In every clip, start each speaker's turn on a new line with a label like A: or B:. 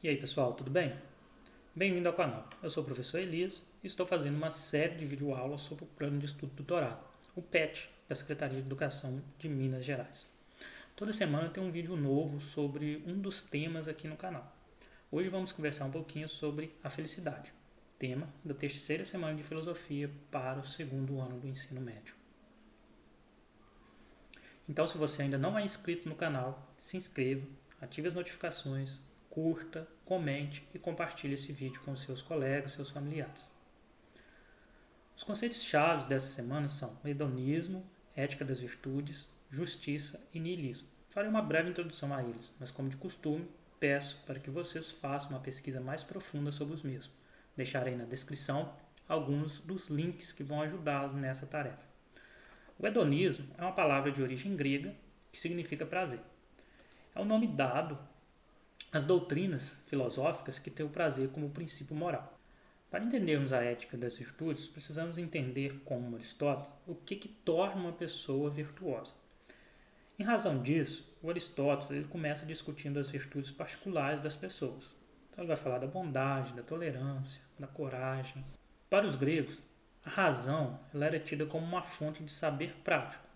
A: E aí pessoal, tudo bem? Bem-vindo ao canal. Eu sou o professor Elias e estou fazendo uma série de videoaulas sobre o Plano de Estudo Tutorado, o PET, da Secretaria de Educação de Minas Gerais. Toda semana tem um vídeo novo sobre um dos temas aqui no canal. Hoje vamos conversar um pouquinho sobre a felicidade, tema da terceira semana de filosofia para o segundo ano do ensino médio. Então, se você ainda não é inscrito no canal, se inscreva, ative as notificações, curta, comente e compartilhe esse vídeo com seus colegas, seus familiares. Os conceitos-chave dessa semana são hedonismo, ética das virtudes, justiça e niilismo. Farei uma breve introdução a eles, mas como de costume, peço para que vocês façam uma pesquisa mais profunda sobre os mesmos. Deixarei na descrição alguns dos links que vão ajudá-los nessa tarefa. O hedonismo é uma palavra de origem grega que significa prazer. É o nome dado às doutrinas filosóficas que têm o prazer como princípio moral. Para entendermos a ética das virtudes, precisamos entender, como Aristóteles, o que torna uma pessoa virtuosa. Em razão disso, o Aristóteles ele começa discutindo as virtudes particulares das pessoas. Então ele vai falar da bondade, da tolerância, da coragem. Para os gregos, a razão ela era tida como uma fonte de saber prático.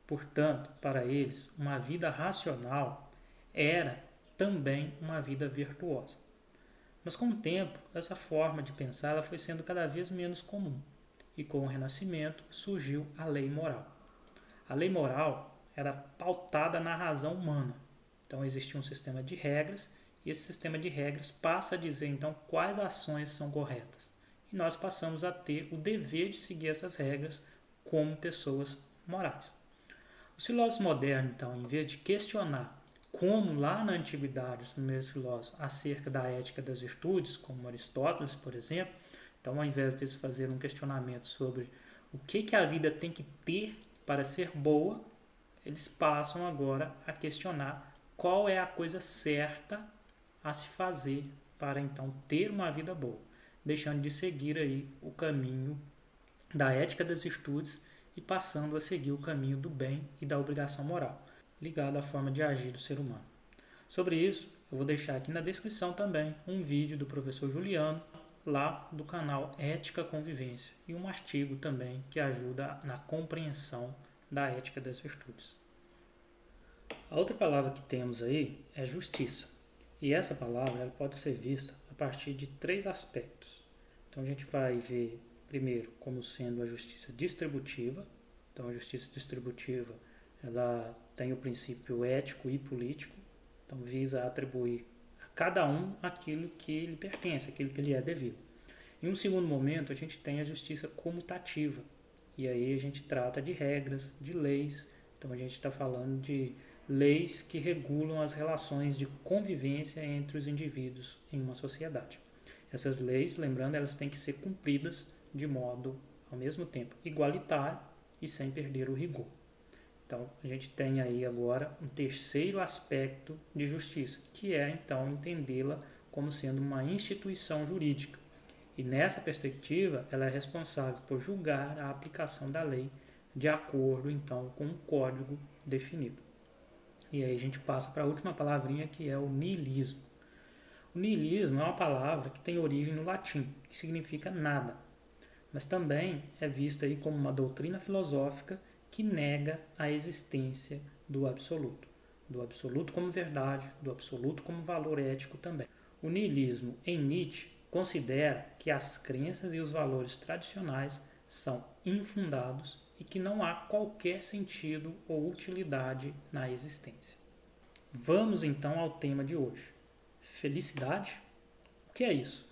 A: Portanto, para eles, uma vida racional era também uma vida virtuosa. Mas com o tempo, essa forma de pensar ela foi sendo cada vez menos comum. E com o Renascimento surgiu a lei moral. A lei moral era pautada na razão humana. Então existia um sistema de regras e esse sistema de regras passa a dizer então quais ações são corretas. E nós passamos a ter o dever de seguir essas regras como pessoas morais. Os filósofos modernos, então, em vez de questionar como lá na antiguidade os primeiros filósofos acerca da ética das virtudes, como Aristóteles, por exemplo, então ao invés deles fazerem um questionamento sobre o que a vida tem que ter para ser boa, eles passam agora a questionar qual é a coisa certa a se fazer para então ter uma vida boa, deixando de seguir aí o caminho da ética das virtudes e passando a seguir o caminho do bem e da obrigação moral, ligado à forma de agir do ser humano. Sobre isso, eu vou deixar aqui na descrição também um vídeo do professor Juliano, lá do canal Ética Convivência, e um artigo também que ajuda na compreensão da ética das virtudes. A outra palavra que temos aí é justiça. E essa palavra ela pode ser vista a partir de três aspectos. Então a gente vai ver primeiro como sendo a justiça distributiva. Então a justiça distributiva ela tem o princípio ético e político. Então visa atribuir a cada um aquilo que lhe pertence, aquilo que lhe é devido. Em um segundo momento a gente tem a justiça comutativa. E aí a gente trata de regras, de leis. Então a gente está falando de leis que regulam as relações de convivência entre os indivíduos em uma sociedade. Essas leis, lembrando, elas têm que ser cumpridas de modo, ao mesmo tempo, igualitário e sem perder o rigor. Então, a gente tem aí agora um terceiro aspecto de justiça, que é, então, entendê-la como sendo uma instituição jurídica. E nessa perspectiva, ela é responsável por julgar a aplicação da lei de acordo, então, com um código definido. E aí a gente passa para a última palavrinha, que é o niilismo. O niilismo é uma palavra que tem origem no latim, que significa nada, mas também é vista aí como uma doutrina filosófica que nega a existência do absoluto como verdade, do absoluto como valor ético também. O niilismo, em Nietzsche, considera que as crenças e os valores tradicionais são infundados e que não há qualquer sentido ou utilidade na existência. Vamos então ao tema de hoje. Felicidade? O que é isso?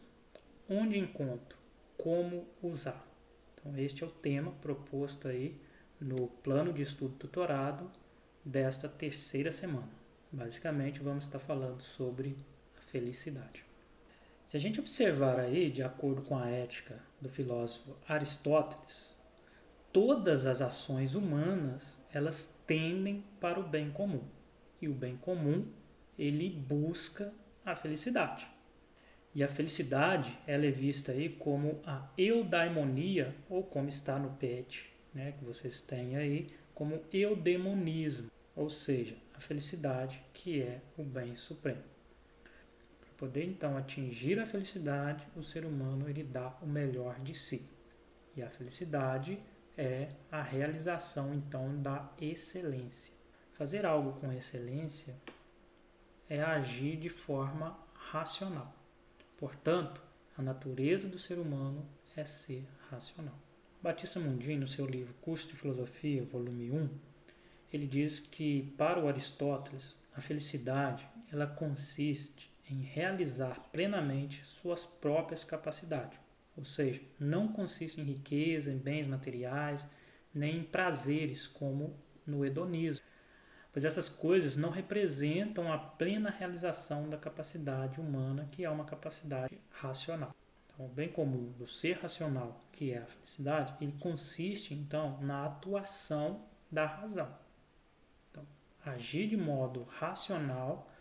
A: Onde encontro? Como usar? Então este é o tema proposto aí no plano de estudo tutorado desta terceira semana. Basicamente vamos estar falando sobre a felicidade. Se a gente observar aí, de acordo com a ética do filósofo Aristóteles, todas as ações humanas, elas tendem para o bem comum. E o bem comum, ele busca a felicidade. E a felicidade, ela é vista aí como a eudaimonia, ou como está no PET, né, que vocês têm aí, como eudemonismo, ou seja, a felicidade que é o bem supremo. poder então atingir a felicidade, o ser humano ele dá o melhor de si. E a felicidade é a realização então da excelência. Fazer algo com excelência é agir de forma racional. Portanto, a natureza do ser humano é ser racional. Batista Mundin, no seu livro Curso de Filosofia, volume 1, ele diz que, para o Aristóteles, a felicidade ela consiste em realizar plenamente suas próprias capacidades. Ou seja, não consiste em riqueza, em bens materiais, nem em prazeres, como no hedonismo. Pois essas coisas não representam a plena realização da capacidade humana, que é uma capacidade racional. Então, o bem comum do ser racional, que é a felicidade, ele consiste, então, na atuação da razão. Então, agir de modo racional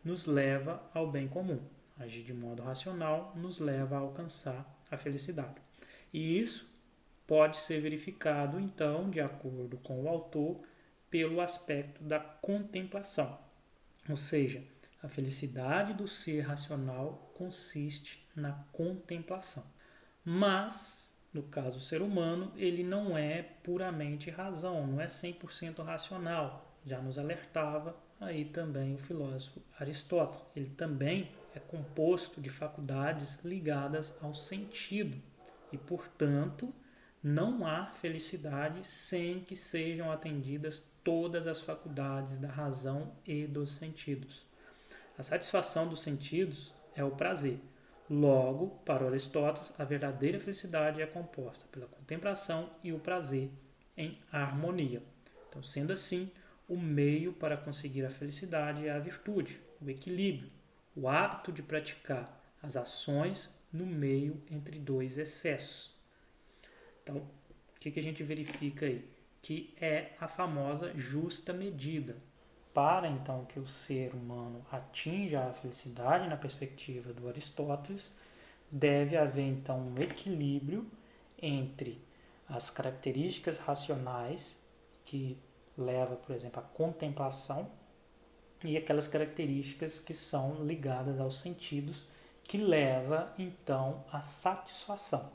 A: nos leva ao bem comum. Agir de modo racional nos leva a alcançar a felicidade. E isso pode ser verificado, então, de acordo com o autor, pelo aspecto da contemplação. Ou seja, a felicidade do ser racional consiste na contemplação. Mas, no caso do ser humano, ele não é puramente razão, não é 100% racional. Já nos alertava aí também o filósofo Aristóteles. Ele também é composto de faculdades ligadas ao sentido e, portanto, não há felicidade sem que sejam atendidas todas as faculdades da razão e dos sentidos. A satisfação dos sentidos é o prazer. Logo, para Aristóteles, a verdadeira felicidade é composta pela contemplação e o prazer em harmonia. Então, sendo assim, o meio para conseguir a felicidade é a virtude, o equilíbrio, o hábito de praticar as ações no meio entre dois excessos. Então, o que a gente verifica aí? Que é a famosa justa medida. Para, então, que o ser humano atinja a felicidade na perspectiva do Aristóteles, deve haver, então, um equilíbrio entre as características racionais, que leva, por exemplo, à contemplação, e aquelas características que são ligadas aos sentidos, que leva, então, à satisfação.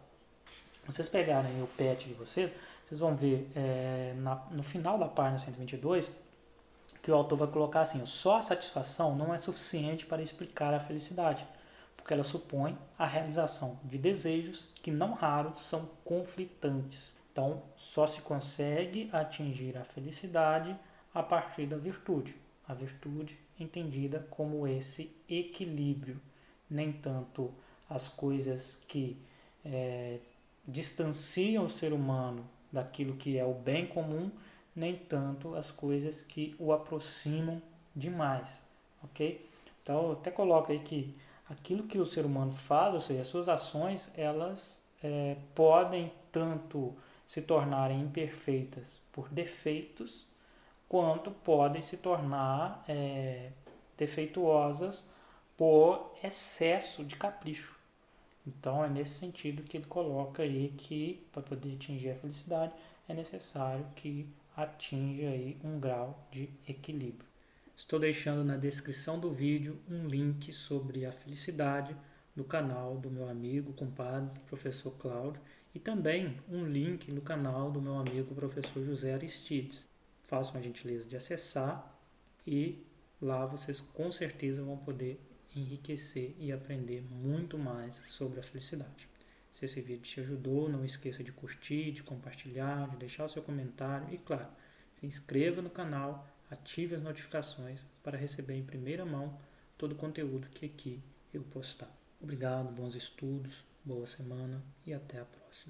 A: Se vocês pegarem o PET de vocês vão ver no final da página 122 que o autor vai colocar assim: só a satisfação não é suficiente para explicar a felicidade, porque ela supõe a realização de desejos que não raro são conflitantes. Então, só se consegue atingir a felicidade a partir da virtude. A virtude entendida como esse equilíbrio, nem tanto as coisas que distanciam o ser humano daquilo que é o bem comum, nem tanto as coisas que o aproximam demais, ok? Então, eu até coloco aí que aquilo que o ser humano faz, ou seja, as suas ações, elas podem tanto se tornarem imperfeitas por defeitos, quanto podem se tornar defeituosas por excesso de capricho. Então é nesse sentido que ele coloca aí que para poder atingir a felicidade é necessário que atinja aí um grau de equilíbrio. Estou deixando na descrição do vídeo um link sobre a felicidade do canal do meu amigo, compadre, professor Cláudio, e também um link no canal do meu amigo, professor José Aristides. Façam a gentileza de acessar e lá vocês com certeza vão poder enriquecer e aprender muito mais sobre a felicidade. Se esse vídeo te ajudou, não esqueça de curtir, de compartilhar, de deixar o seu comentário e, claro, se inscreva no canal, ative as notificações para receber em primeira mão todo o conteúdo que aqui eu postar. Obrigado, bons estudos, boa semana e até a próxima.